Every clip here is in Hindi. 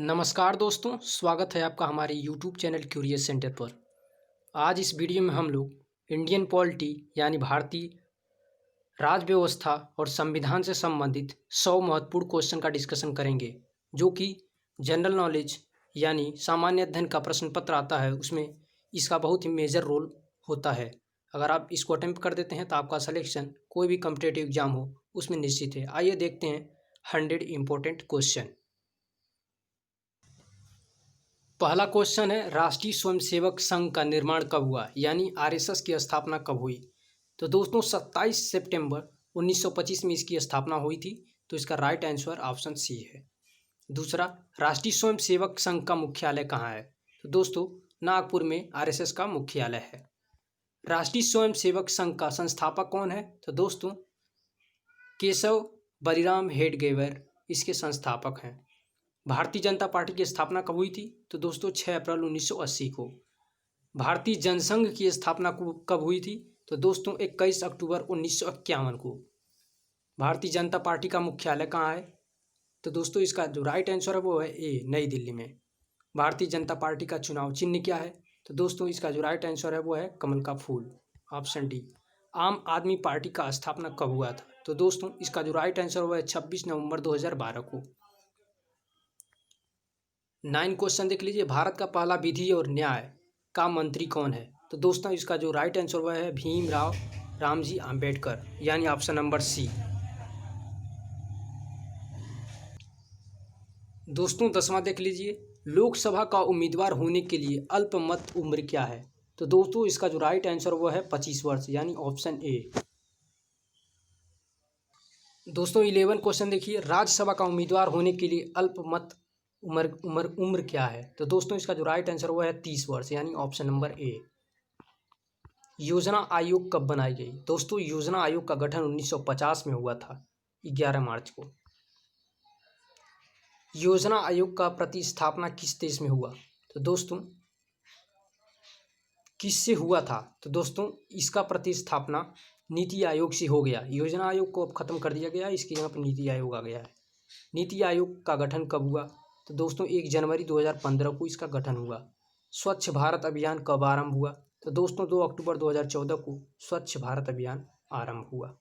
नमस्कार दोस्तों, स्वागत है आपका हमारे YouTube चैनल क्यूरियस सेंटर पर। आज इस वीडियो में हम लोग इंडियन पॉलिटी यानी भारतीय राज व्यवस्था और संविधान से संबंधित 100 महत्वपूर्ण क्वेश्चन का डिस्कशन करेंगे, जो कि जनरल नॉलेज यानी सामान्य अध्ययन का प्रश्न पत्र आता है, उसमें इसका बहुत ही मेजर रोल होता है। अगर आप इसको अटेम्प्ट कर देते हैं तो आपका सिलेक्शन कोई भी कॉम्पिटिटिव एग्जाम हो उसमें निश्चित है। आइए देखते हैं 100 इम्पोर्टेंट क्वेश्चन। पहला क्वेश्चन है, राष्ट्रीय स्वयंसेवक संघ का निर्माण कब हुआ, यानी आरएसएस की स्थापना कब हुई। तो दोस्तों 27 सितंबर 1925 में इसकी स्थापना हुई थी। तो इसका राइट आंसर ऑप्शन सी है। दूसरा, राष्ट्रीय स्वयंसेवक संघ का मुख्यालय कहाँ है। तो दोस्तों नागपुर में आरएसएस का मुख्यालय है। राष्ट्रीय स्वयंसेवक संघ का संस्थापक कौन है। तो दोस्तों केशव बलिराम हेडगेवार इसके संस्थापक हैं। भारतीय जनता पार्टी की स्थापना कब हुई थी। तो दोस्तों 6 अप्रैल 1980 को। भारतीय जनसंघ की स्थापना कब हुई थी। तो दोस्तों 21 अक्टूबर 1951 को। भारतीय जनता पार्टी का मुख्यालय कहाँ है। तो दोस्तों इसका जो राइट आंसर है वो है ए, नई दिल्ली में। भारतीय जनता पार्टी का चुनाव चिन्ह क्या है। तो दोस्तों इसका जो राइट आंसर है वो है कमल का फूल, ऑप्शन डी। आम आदमी पार्टी का स्थापना कब हुआ था। तो दोस्तों इसका जो राइट आंसर हुआ है 26 नवंबर 2012 को। 9 क्वेश्चन देख लीजिए, भारत का पहला विधि और न्याय का मंत्री कौन है। तो दोस्तों इसका जो राइट आंसर हुआ है भीमराव रामजी आम्बेडकर, यानी ऑप्शन नंबर सी। दोस्तों 10वां देख लीजिए, लोकसभा का उम्मीदवार होने के लिए अल्पमत उम्र क्या है। तो दोस्तों इसका जो राइट आंसर हुआ है 25 वर्ष, यानी ऑप्शन ए। दोस्तों 11 क्वेश्चन देखिए, राज्यसभा का उम्मीदवार होने के लिए अल्पमत उम्र क्या है। तो दोस्तों इसका जो राइट आंसर हुआ है 30 वर्ष, यानी ऑप्शन नंबर ए। योजना आयोग कब बनाई गई। दोस्तों योजना आयोग का गठन 1950 में हुआ था, 11 मार्च को। योजना आयोग का प्रतिस्थापना किस देश में हुआ। तो दोस्तों किससे हुआ था। तो दोस्तों इसका प्रतिस्थापना नीति आयोग से हो गया। योजना आयोग को अब खत्म कर दिया गया, इसकी जगह पर नीति आयोग आ गया है। नीति आयोग का गठन कब हुआ। तो दोस्तों 1 जनवरी 2015 को इसका गठन हुआ। स्वच्छ भारत अभियान कब आरंभ हुआ। तो दोस्तों 2 अक्टूबर 2014 को स्वच्छ भारत अभियान आरंभ हुआ।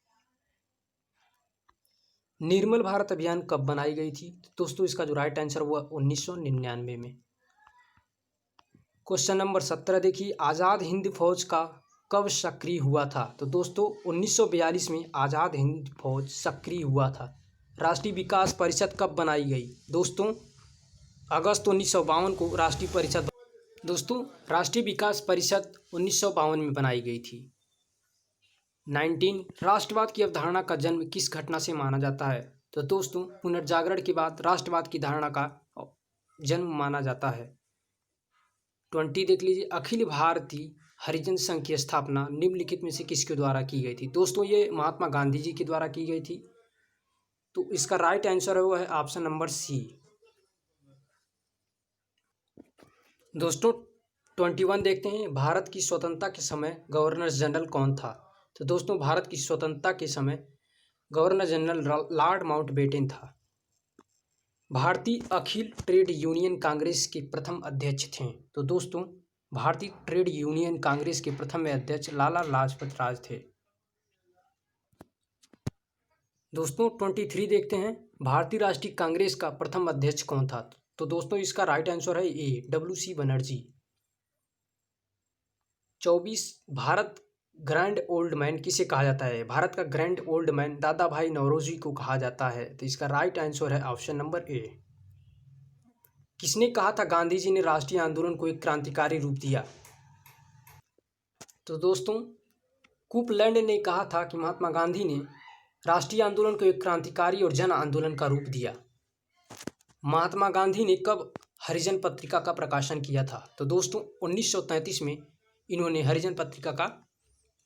निर्मल भारत अभियान कब बनाई गई थी। तो दोस्तों इसका जो राइट आंसर हुआ 1999 में। क्वेश्चन नंबर 17 देखिए, आज़ाद हिंद फौज का कब सक्रिय हुआ था। तो दोस्तों 1942 में आज़ाद हिंद फौज सक्रिय हुआ था। राष्ट्रीय विकास परिषद कब बनाई गई। दोस्तों अगस्त 1952 को राष्ट्रीय परिषद। दोस्तों राष्ट्रीय विकास परिषद 1952 में बनाई गई थी। 19 राष्ट्रवाद की अवधारणा का जन्म किस घटना से माना जाता है। तो दोस्तों पुनर्जागरण के बाद राष्ट्रवाद की धारणा का जन्म माना जाता है। 20 देख लीजिए, अखिल भारतीय हरिजन संघ की स्थापना निम्नलिखित में से किसके द्वारा की गई थी। दोस्तों ये महात्मा गांधी जी के द्वारा की गई थी। तो इसका राइट आंसर है वो है ऑप्शन नंबर सी। दोस्तों 21 देखते हैं, भारत की स्वतंत्रता के समय गवर्नर जनरल कौन था। तो दोस्तों भारत की स्वतंत्रता के समय गवर्नर जनरल लॉर्ड माउंटबेटन था। भारतीय अखिल ट्रेड यूनियन कांग्रेस के प्रथम अध्यक्ष थे। तो दोस्तों भारतीय ट्रेड यूनियन कांग्रेस के प्रथम अध्यक्ष लाला लाजपत राय थे। दोस्तों 23 देखते हैं, भारतीय राष्ट्रीय कांग्रेस का प्रथम अध्यक्ष कौन था। तो दोस्तों इसका राइट आंसर है ए, WC Banerjee. 24 Bharat grand old man किसे कहा जाता है। भारत का ग्रैंड ओल्ड मैन दादा भाई नौरोजी को कहा जाता है। तो इसका राइट आंसर है ऑप्शन नंबर ए। किसने कहा था गांधी जी ने राष्ट्रीय आंदोलन को एक क्रांतिकारी रूप दिया। तो दोस्तों कूपलैंड ने कहा था कि महात्मा गांधी ने राष्ट्रीय आंदोलन को एक क्रांतिकारी और जन आंदोलन का रूप दिया। महात्मा गांधी ने कब हरिजन पत्रिका का प्रकाशन किया था। तो दोस्तों 1933 में इन्होंने हरिजन पत्रिका का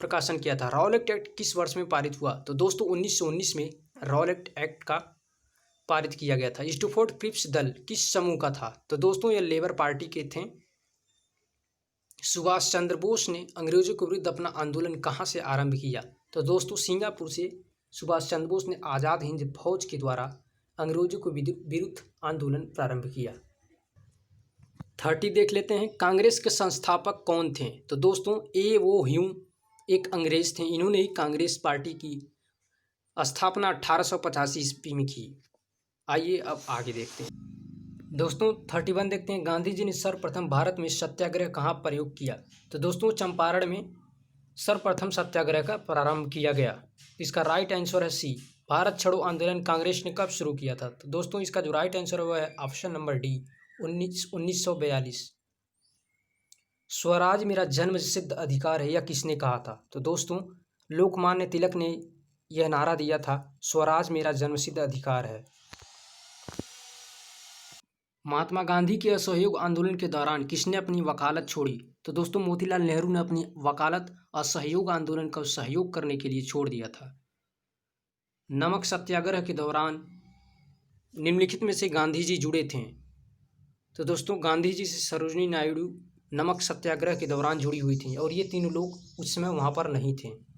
प्रकाशन किया था। रॉलेट एक्ट किस वर्ष में पारित हुआ। तो दोस्तों 1919 में रॉलेट एक्ट का पारित किया गया था। स्टैफोर्ड क्रिप्स दल किस समूह का था। तो दोस्तों ये लेबर पार्टी के थे। सुभाष चंद्र बोस ने अंग्रेजों के विरुद्ध अपना आंदोलन कहाँ से आरंभ किया। तो दोस्तों सिंगापुर से सुभाष चंद्र बोस ने आज़ाद हिंद फौज के द्वारा अंग्रेजों के विरुद्ध आंदोलन प्रारंभ किया। 30 देख लेते हैं। कांग्रेस के संस्थापक कौन थे? तो दोस्तों ए वो ह्यूम एक अंग्रेज थे। इन्होंने ही कांग्रेस पार्टी की स्थापना 1885 ईस्वी में की। आइए अब आगे देखते हैं। दोस्तों 31 देखते हैं। गांधी जी ने सर्वप्रथम भारत में सत्याग्रह कहाँ प्रयोग किया? तो दोस्तों चंपारण में सर्वप्रथम सत्याग्रह का प्रारंभ किया गया। इसका राइट आंसर है सी। भारत छोड़ो आंदोलन कांग्रेस ने कब शुरू किया था? तो दोस्तों इसका जो राइट आंसर है वह है ऑप्शन नंबर डी, 1942। स्वराज मेरा जन्म सिद्ध अधिकार है, यह किसने कहा था? तो दोस्तों लोकमान्य तिलक ने यह नारा दिया था, स्वराज मेरा जन्म सिद्ध अधिकार है। महात्मा गांधी के असहयोग आंदोलन के दौरान किसने अपनी वकालत छोड़ी? तो दोस्तों मोतीलाल नेहरू ने अपनी वकालत असहयोग आंदोलन का सहयोग करने के लिए छोड़ दिया था। नमक सत्याग्रह के दौरान निम्नलिखित में से गांधी जी जुड़े थे? तो दोस्तों गांधी जी से सरोजिनी नायडू नमक सत्याग्रह के दौरान जुड़ी हुई थी और ये तीनों लोग उस समय वहां पर नहीं थे।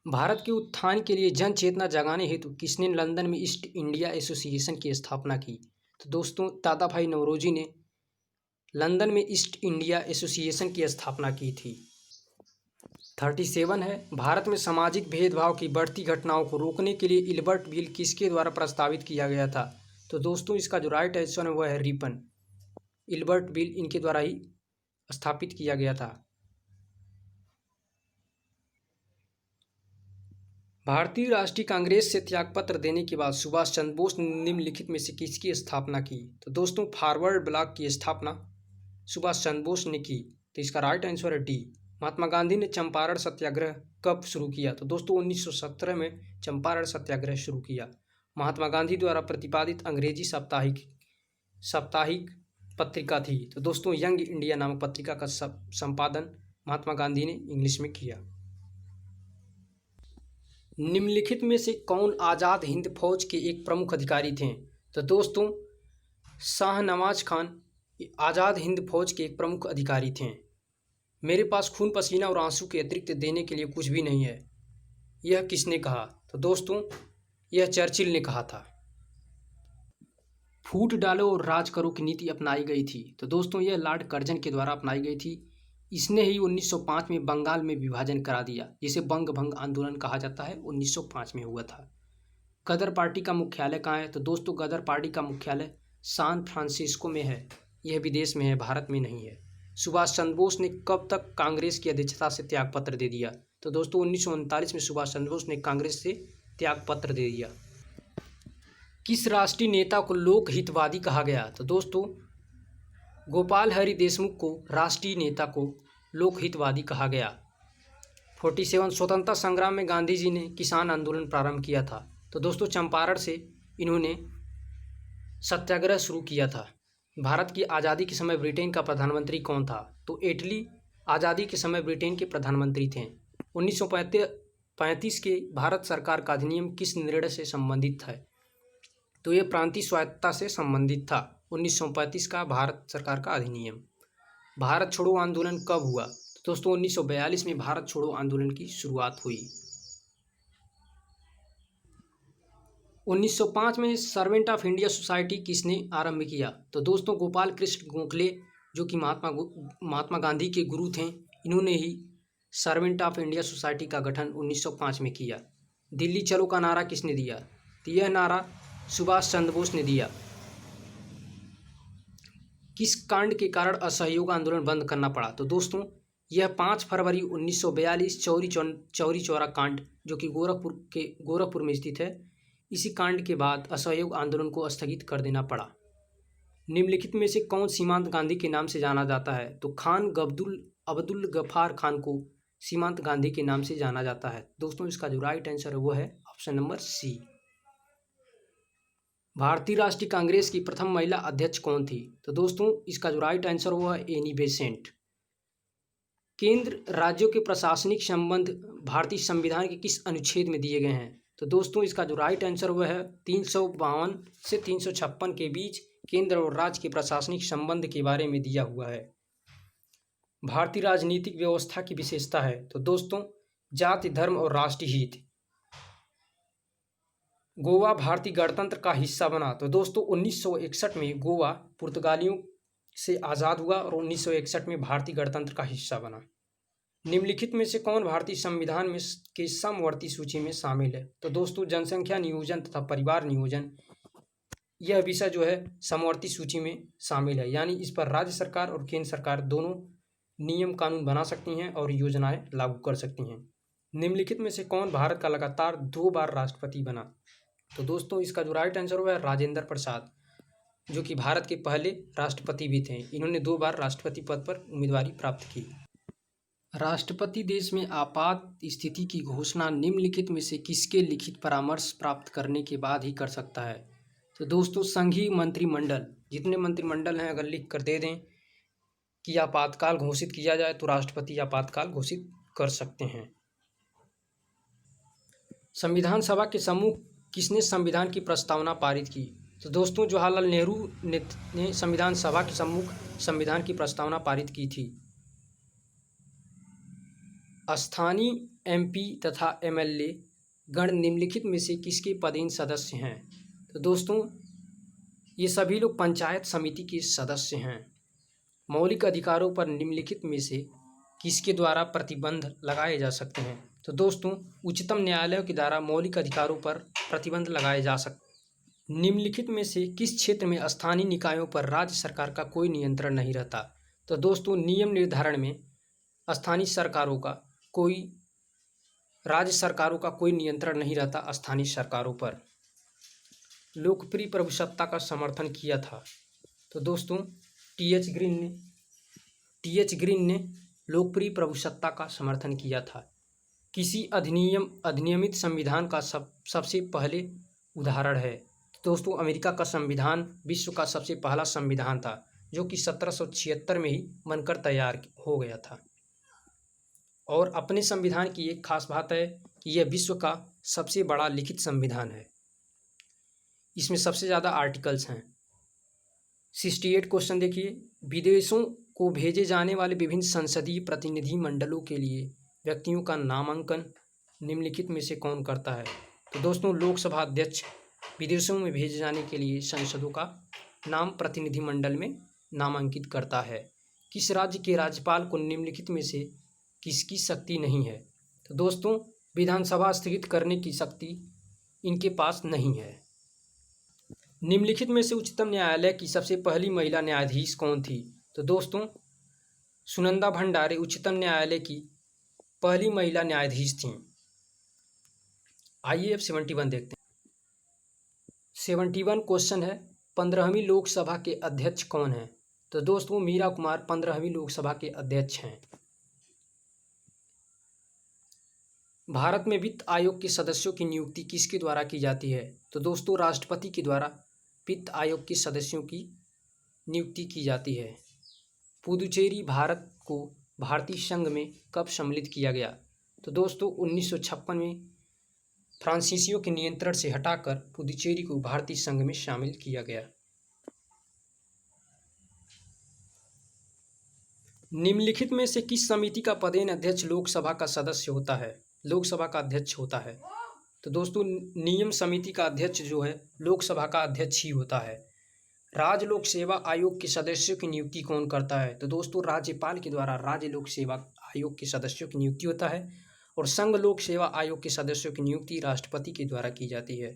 भारत के उत्थान के लिए जन चेतना जगाने हेतु किसने लंदन में ईस्ट इंडिया एसोसिएशन की स्थापना की? तो दोस्तों दादा भाई नौरोजी ने लंदन में ईस्ट इंडिया एसोसिएशन की स्थापना की थी। 37 है। भारत में सामाजिक भेदभाव की बढ़ती घटनाओं को रोकने के लिए इल्बर्ट बिल किसके द्वारा प्रस्तावित किया गया था? तो दोस्तों इसका जो राइट आंसर है वह है रिपन। इल्बर्ट बिल इनके द्वारा ही स्थापित किया गया था। भारतीय राष्ट्रीय कांग्रेस से त्यागपत्र देने के बाद सुभाष चंद्र बोस ने निम्नलिखित में से किसकी स्थापना की? तो दोस्तों फॉरवर्ड ब्लॉक की स्थापना सुभाष चंद्र बोस ने की। तो इसका राइट आंसर है डी। महात्मा गांधी ने चंपारण सत्याग्रह कब शुरू किया? तो दोस्तों 1917 में चंपारण सत्याग्रह शुरू किया। महात्मा गांधी द्वारा प्रतिपादित अंग्रेजी साप्ताहिक पत्रिका थी। तो दोस्तों यंग इंडिया नामक पत्रिका का संपादन महात्मा गांधी ने इंग्लिश में किया। निम्नलिखित में से कौन आज़ाद हिंद फौज के एक प्रमुख अधिकारी थे? तो दोस्तों शाहनवाज खान आज़ाद हिंद फौज के एक प्रमुख अधिकारी थे। मेरे पास खून पसीना और आंसू के अतिरिक्त देने के लिए कुछ भी नहीं है, यह किसने कहा? तो दोस्तों यह चर्चिल ने कहा था। फूट डालो और राज करो की नीति अपनाई गई थी। तो दोस्तों यह लॉर्ड कर्जन के द्वारा अपनाई गई थी। इसने ही 1905 में बंगाल में विभाजन करा दिया, जिसे बंग भंग आंदोलन कहा जाता है, 1905 में हुआ था। गदर पार्टी का मुख्यालय कहाँ है? तो दोस्तों गदर पार्टी का मुख्यालय सैन फ्रांसिस्को में है। यह विदेश में है, भारत में नहीं है। सुभाष चंद्र बोस ने कब तक कांग्रेस की अध्यक्षता से त्यागपत्र दे दिया? तो दोस्तों 1939 में सुभाष चंद्र बोस ने कांग्रेस से त्यागपत्र दे दिया। किस राष्ट्रीय नेता को लोक हितवादी कहा गया? तो दोस्तों गोपाल हरि देशमुख को राष्ट्रीय नेता को लोक हितवादी कहा गया। 47 स्वतंत्रता संग्राम में गांधी जी ने किसान आंदोलन प्रारंभ किया था। तो दोस्तों चंपारण से इन्होंने सत्याग्रह शुरू किया था। भारत की आज़ादी के समय ब्रिटेन का प्रधानमंत्री कौन था? तो एटली आज़ादी के समय ब्रिटेन के प्रधानमंत्री थे। 1935 के भारत सरकार का अधिनियम किस निर्णय से संबंधित है? तो ये प्रांतीय स्वायत्तता से संबंधित था। 1935 का भारत सरकार का अधिनियम। भारत छोड़ो आंदोलन कब हुआ? तो दोस्तों 1942 में भारत छोड़ो आंदोलन की शुरुआत हुई। 1905 में सर्वेंट ऑफ इंडिया सोसाइटी किसने आरंभ किया? तो दोस्तों गोपाल कृष्ण गोखले, जो कि महात्मा गांधी के गुरु थे, इन्होंने ही सर्वेंट ऑफ इंडिया सोसाइटी का गठन 1905 में किया। दिल्ली चलो का नारा किसने दिया? तो यह नारा सुभाष चंद्र बोस ने दिया। किस कांड के कारण असहयोग आंदोलन बंद करना पड़ा? तो दोस्तों यह 5 फरवरी 1942 चौरी चौरा कांड, जो कि गोरखपुर में स्थित है, इसी कांड के बाद असहयोग आंदोलन को स्थगित कर देना पड़ा। निम्नलिखित में से कौन सीमांत गांधी के नाम से जाना जाता है? तो खान अब्दुल गफ्फार खान को सीमांत गांधी के नाम से जाना जाता है। दोस्तों इसका जो राइट आंसर है वो है ऑप्शन नंबर सी। भारतीय राष्ट्रीय कांग्रेस की प्रथम महिला अध्यक्ष कौन थी? तो दोस्तों इसका जो राइट आंसर वो है एनी बेसेंट। केंद्र राज्यों के प्रशासनिक संबंध भारतीय संविधान के किस अनुच्छेद में दिए गए हैं? तो दोस्तों इसका जो राइट आंसर वो है 352 से 356 के बीच केंद्र और राज्य के प्रशासनिक संबंध के बारे में दिया हुआ है। भारतीय राजनीतिक व्यवस्था की विशेषता है? तो दोस्तों जाति, धर्म और राष्ट्रीय हित। गोवा भारतीय गणतंत्र का हिस्सा बना? तो दोस्तों 1961 में गोवा पुर्तगालियों से आज़ाद हुआ और 1961 में भारतीय गणतंत्र का हिस्सा बना। निम्नलिखित में से कौन भारतीय संविधान में के समवर्ती सूची में शामिल है? तो दोस्तों जनसंख्या नियोजन तथा परिवार नियोजन, यह विषय जो है समवर्ती सूची में शामिल है, यानी इस पर राज्य सरकार और केंद्र सरकार दोनों नियम कानून बना सकती हैं और योजनाएं लागू कर सकती हैं। निम्नलिखित में से कौन भारत का लगातार 2 बार राष्ट्रपति बना? तो दोस्तों इसका जो राइट आंसर हुआ है राजेंद्र प्रसाद, जो कि भारत के पहले राष्ट्रपति भी थे। इन्होंने 2 बार राष्ट्रपति पद पर उम्मीदवारी प्राप्त की। राष्ट्रपति देश में आपात स्थिति की घोषणा निम्नलिखित में से किसके लिखित परामर्श प्राप्त करने के बाद ही कर सकता है? तो दोस्तों संघीय मंत्रिमंडल, जितने मंत्रिमंडल हैं अगर लिख कर दे दें कि आपातकाल घोषित किया जाए तो राष्ट्रपति आपातकाल घोषित कर सकते हैं। संविधान सभा के सम्मुख किसने संविधान की प्रस्तावना पारित की? तो दोस्तों जवाहरलाल नेहरू ने संविधान सभा के सम्मुख संविधान की प्रस्तावना पारित की थी। स्थानीय एमपी तथा एमएलए गण निम्नलिखित में से किसके पदेन सदस्य हैं? तो दोस्तों ये सभी लोग पंचायत समिति के सदस्य हैं। मौलिक अधिकारों पर निम्नलिखित में से किसके द्वारा प्रतिबंध लगाए जा सकते हैं? तो दोस्तों उच्चतम न्यायालय के द्वारा मौलिक अधिकारों पर प्रतिबंध लगाए जा सकते। निम्नलिखित में से किस क्षेत्र में स्थानीय निकायों पर राज्य सरकार का कोई नियंत्रण नहीं रहता? तो दोस्तों नियम निर्धारण में स्थानीय सरकारों का कोई राज्य सरकारों का कोई नियंत्रण नहीं रहता स्थानीय सरकारों पर। लोकप्रिय प्रभुसत्ता का समर्थन किया था? तो दोस्तों टी.एच. ग्रीन ने लोकप्रिय प्रभुसत्ता का समर्थन किया था। किसी अधिनियमित संविधान का सबसे पहले उदाहरण है? दोस्तों अमेरिका का संविधान विश्व का सबसे पहला संविधान था, जो कि 1776 में ही बनकर तैयार हो गया था। और अपने संविधान की एक खास बात है कि यह विश्व का सबसे बड़ा लिखित संविधान है। इसमें सबसे ज़्यादा आर्टिकल्स हैं। 68 क्वेश्चन देखिए, विदेशों को भेजे जाने वाले विभिन्न संसदीय प्रतिनिधि मंडलों के लिए व्यक्तियों का नामांकन निम्नलिखित में से कौन करता है? तो दोस्तों लोकसभा अध्यक्ष विदेशों में भेजे जाने के लिए सांसदों का नाम प्रतिनिधि मंडल में नामांकित करता है। किस राज्य के राज्यपाल को निम्नलिखित में से किसकी शक्ति नहीं है? तो दोस्तों विधानसभा स्थगित करने की शक्ति इनके पास नहीं है। निम्नलिखित में से उच्चतम न्यायालय की सबसे पहली महिला न्यायाधीश कौन थी? तो दोस्तों सुनंदा भंडारे उच्चतम न्यायालय की पहली महिला न्यायाधीश थीं। आइए अब 71 देखते हैं। 71 क्वेश्चन है, 15वीं लोकसभा के अध्यक्ष कौन हैं? तो दोस्तों मीरा कुमार 15वीं लोकसभा के अध्यक्ष हैं। भारत में वित्त आयोग के सदस्यों की नियुक्ति किसके द्वारा की जाती है? तो दोस्तों राष्ट्रपति के द्वारा वित्त आयोग के सदस्यों की नियुक्ति की जाती है। पुदुचेरी भारत को भारतीय संघ में कब सम्मिलित किया गया? तो दोस्तों 1956 में फ्रांसीसियों के नियंत्रण से हटाकर पुदुचेरी को भारतीय संघ में शामिल किया गया। निम्नलिखित में से किस समिति का पदेन अध्यक्ष लोकसभा का सदस्य होता है? लोकसभा का अध्यक्ष होता है? तो दोस्तों नियम समिति का अध्यक्ष जो है लोकसभा का अध्यक्ष ही होता है। राज्य लोक सेवा आयोग के सदस्यों की नियुक्ति कौन करता है? तो दोस्तों राज्यपाल के द्वारा राज्य लोक सेवा आयोग के सदस्यों की नियुक्ति होता है। और संघ लोक सेवा आयोग के सदस्यों की नियुक्ति राष्ट्रपति के द्वारा की जाती है।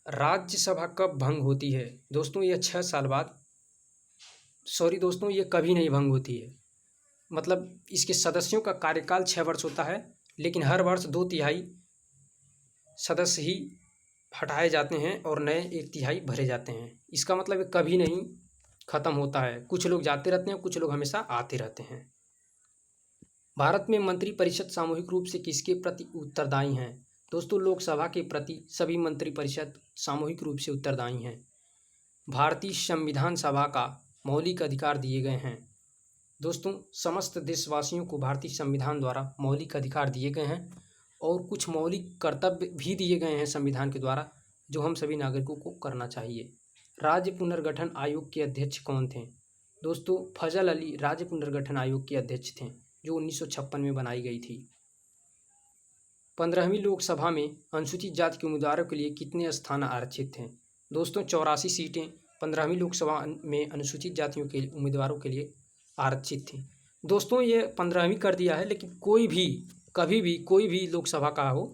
राज्यसभा कब भंग होती है? दोस्तों यह 6 साल बाद, दोस्तों ये कभी नहीं भंग होती है। मतलब इसके सदस्यों का कार्यकाल 6 वर्ष होता है, लेकिन हर वर्ष 2/3 सदस्य ही हटाए जाते हैं और नए 1/3 भरे जाते हैं। इसका मतलब ये कभी नहीं खत्म होता है। कुछ लोग जाते रहते हैं, कुछ लोग हमेशा आते रहते हैं। भारत में मंत्रिपरिषद सामूहिक रूप से किसके प्रति उत्तरदायी हैं? दोस्तों लोकसभा के प्रति सभी मंत्रिपरिषद सामूहिक रूप से उत्तरदायी हैं। भारतीय संविधान सभा का मौलिक अधिकार दिए गए हैं। दोस्तों समस्त देशवासियों को भारतीय संविधान द्वारा मौलिक अधिकार दिए गए हैं और कुछ मौलिक कर्तव्य भी दिए गए हैं संविधान के द्वारा, जो हम सभी नागरिकों को करना चाहिए। राज्य पुनर्गठन आयोग के अध्यक्ष कौन थे? दोस्तों फजल अली राज्य पुनर्गठन आयोग के अध्यक्ष थे, जो 1956 में बनाई गई थी। 15वीं लोकसभा में अनुसूचित जाति के उम्मीदवारों के लिए कितने स्थान आरक्षित थे? दोस्तों 84 सीटें 15वीं लोकसभा में अनुसूचित जातियों के उम्मीदवारों के लिए आरक्षित थी। दोस्तों ये 15वीं कर दिया है, लेकिन कोई भी कभी भी कोई भी लोकसभा का हो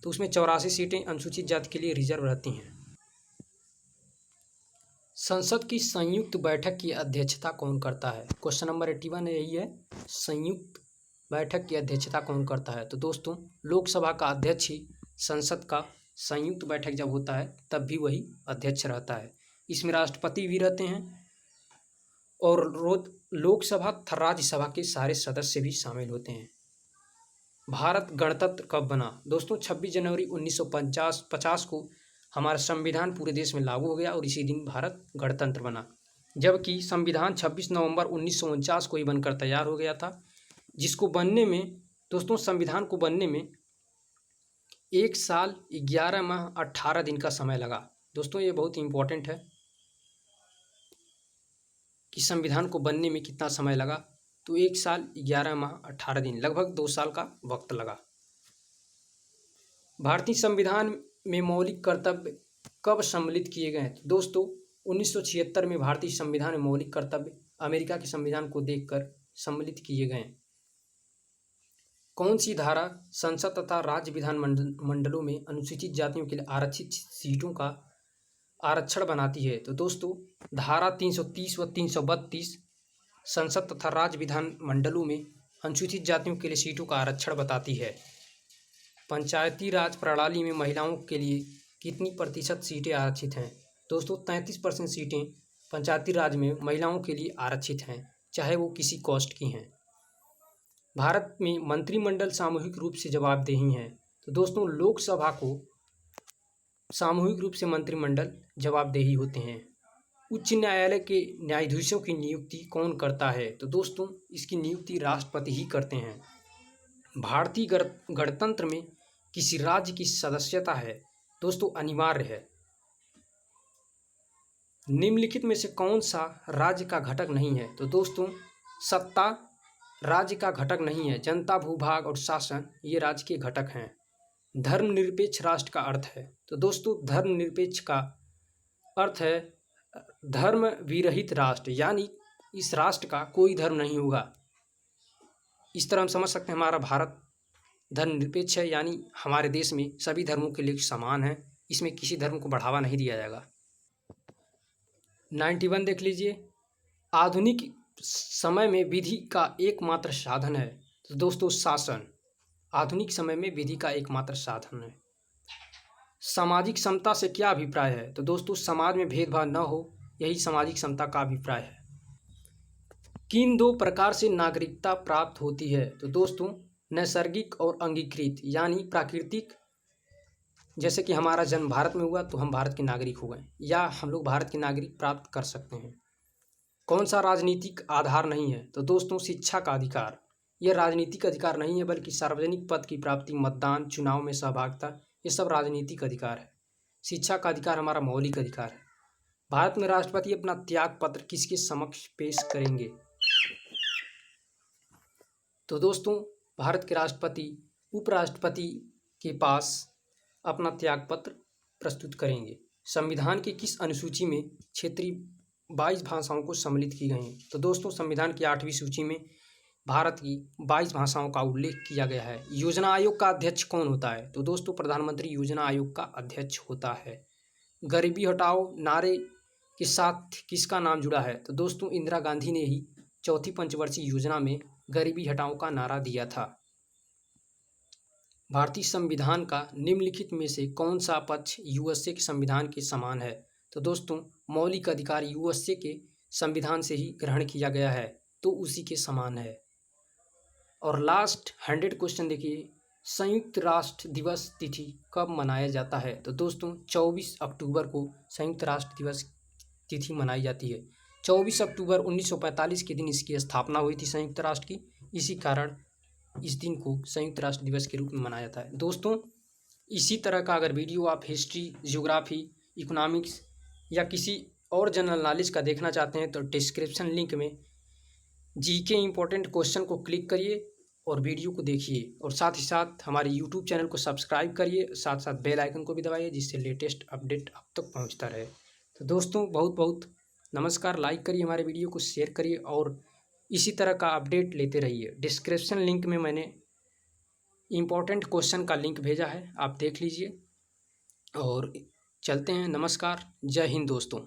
तो उसमें 84 सीटें अनुसूचित जाति के लिए रिजर्व रहती हैं। संसद की संयुक्त बैठक की अध्यक्षता कौन करता है? क्वेश्चन नंबर 81 यही है, संयुक्त बैठक की अध्यक्षता कौन करता है? तो दोस्तों लोकसभा का अध्यक्ष ही संसद का संयुक्त बैठक जब होता है तब भी वही अध्यक्ष रहता है। इसमें राष्ट्रपति भी रहते हैं और लोकसभा तथा राज्यसभा के सारे सदस्य भी शामिल होते हैं। भारत गणतंत्र कब बना? दोस्तों 26 जनवरी 1950 को हमारा संविधान पूरे देश में लागू हो गया और इसी दिन भारत गणतंत्र बना, जबकि संविधान 26 नवंबर 1949 को ही बनकर तैयार हो गया था, जिसको बनने में दोस्तों संविधान को बनने में 1 साल 11 माह 18 दिन का समय लगा। दोस्तों ये बहुत इम्पोर्टेंट है कि संविधान को बनने में कितना समय लगा, तो 1 साल 11 माह 18 दिन, लगभग 2 साल का वक्त लगा। भारतीय संविधान में मौलिक कर्तव्य कब सम्मिलित किए गए? दोस्तों 1976 में भारतीय संविधान में मौलिक कर्तव्य अमेरिका के संविधान को देखकर सम्मिलित किए गए। कौन सी धारा संसद तथा राज्य विधान मंडलों में अनुसूचित जातियों के लिए आरक्षित सीटों का आरक्षण बनाती है? तो दोस्तों धारा 330 व 332 संसद तथा राज्य विधान मंडलों में अनुसूचित जातियों के लिए सीटों का आरक्षण बताती है। पंचायती राज प्रणाली में महिलाओं के लिए कितनी प्रतिशत सीटें आरक्षित हैं? दोस्तों 33% सीटें पंचायती राज में महिलाओं के लिए आरक्षित हैं, चाहे वो किसी कास्ट की हैं। भारत में मंत्रिमंडल सामूहिक रूप से जवाबदेही है। तो दोस्तों लोकसभा को सामूहिक रूप से मंत्रिमंडल जवाबदेही होते हैं। उच्च न्यायालय के न्यायाधीशों की नियुक्ति कौन करता है? तो दोस्तों इसकी नियुक्ति राष्ट्रपति ही करते हैं। भारतीय गणतंत्र में किसी राज्य की सदस्यता है? दोस्तों अनिवार्य है। निम्नलिखित में से कौन सा राज्य का घटक नहीं है? तो दोस्तों सत्ता राज्य का घटक नहीं है, जनता, भूभाग और शासन ये राज्य के घटक हैं। धर्मनिरपेक्ष राष्ट्र का अर्थ है? तो दोस्तों धर्मनिरपेक्ष का अर्थ है धर्म विरहित राष्ट्र, यानी इस राष्ट्र का कोई धर्म नहीं होगा। इस तरह हम समझ सकते हैं हमारा भारत धर्मनिरपेक्ष है, यानी हमारे देश में सभी धर्मों के लिए समान है, इसमें किसी धर्म को बढ़ावा नहीं दिया जाएगा। 91 देख लीजिए, आधुनिक समय में विधि का एकमात्र साधन है? तो दोस्तों शासन आधुनिक समय में विधि का एकमात्र साधन है। सामाजिक समता से क्या अभिप्राय है? तो दोस्तों समाज में भेदभाव न हो, यही सामाजिक समता का अभिप्राय है। किन 2 प्रकार से नागरिकता प्राप्त होती है? तो दोस्तों नैसर्गिक और अंगीकृत, यानी प्राकृतिक, जैसे कि हमारा जन्म भारत में हुआ तो हम भारत के नागरिक हो गए, या हम लोग भारत के नागरिक प्राप्त कर सकते हैं। कौन सा राजनीतिक आधार नहीं है? तो दोस्तों शिक्षा का अधिकार। यह राजनीतिक अधिकार नहीं है, बल्कि सार्वजनिक पद की प्राप्ति, मतदान, चुनाव में सहभागिता, ये सब राजनीतिक अधिकार है। शिक्षा का अधिकार हमारा मौलिक अधिकार है। भारत में राष्ट्रपति अपना त्याग पत्र किसके समक्ष पेश करेंगे? तो दोस्तों भारत के राष्ट्रपति उपराष्ट्रपति के पास अपना त्याग पत्र प्रस्तुत करेंगे। संविधान की किस अनुसूची में क्षेत्रीय 22 भाषाओं को सम्मिलित की गई हैं? तो दोस्तों संविधान की 8वीं सूची में भारत की 22 भाषाओं का उल्लेख किया गया है। योजना आयोग का अध्यक्ष कौन होता है? तो दोस्तों प्रधानमंत्री योजना आयोग का अध्यक्ष होता है। गरीबी हटाओ नारे के साथ किसका नाम जुड़ा है? तो दोस्तों इंदिरा गांधी ने ही चौथी पंचवर्षीय योजना में गरीबी हटाओ का नारा दिया था। भारतीय संविधान का निम्नलिखित में से कौन सा पक्ष यूएसए के संविधान के समान है? तो दोस्तों मौलिक अधिकार यूएसए के संविधान से ही ग्रहण किया गया है, तो उसी के समान है। और लास्ट 100 क्वेश्चन देखिए, संयुक्त राष्ट्र दिवस तिथि कब मनाया जाता है? तो दोस्तों 24 अक्टूबर को संयुक्त राष्ट्र दिवस तिथि मनाई जाती है। 24 अक्टूबर 1945 के दिन इसकी स्थापना हुई थी संयुक्त राष्ट्र की, इसी कारण इस दिन को संयुक्त राष्ट्र दिवस के रूप में मनाया जाता है। दोस्तों इसी तरह का अगर वीडियो आप हिस्ट्री, ज्योग्राफी, इकोनॉमिक्स या किसी और जनरल नॉलेज का देखना चाहते हैं तो डिस्क्रिप्शन लिंक में जीके इम्पोर्टेंट क्वेश्चन को क्लिक करिए और वीडियो को देखिए और साथ ही साथ हमारे यूट्यूब चैनल को सब्सक्राइब करिए, साथ साथ बेल आइकन को भी दबाइए जिससे लेटेस्ट अपडेट आप तक पहुंचता रहे। तो दोस्तों बहुत बहुत नमस्कार। लाइक करिए, हमारे वीडियो को शेयर करिए और इसी तरह का अपडेट लेते रहिए। डिस्क्रिप्शन लिंक में मैंने इम्पोर्टेंट क्वेश्चन का लिंक भेजा है, आप देख लीजिए और चलते हैं। नमस्कार, जय हिंद दोस्तों।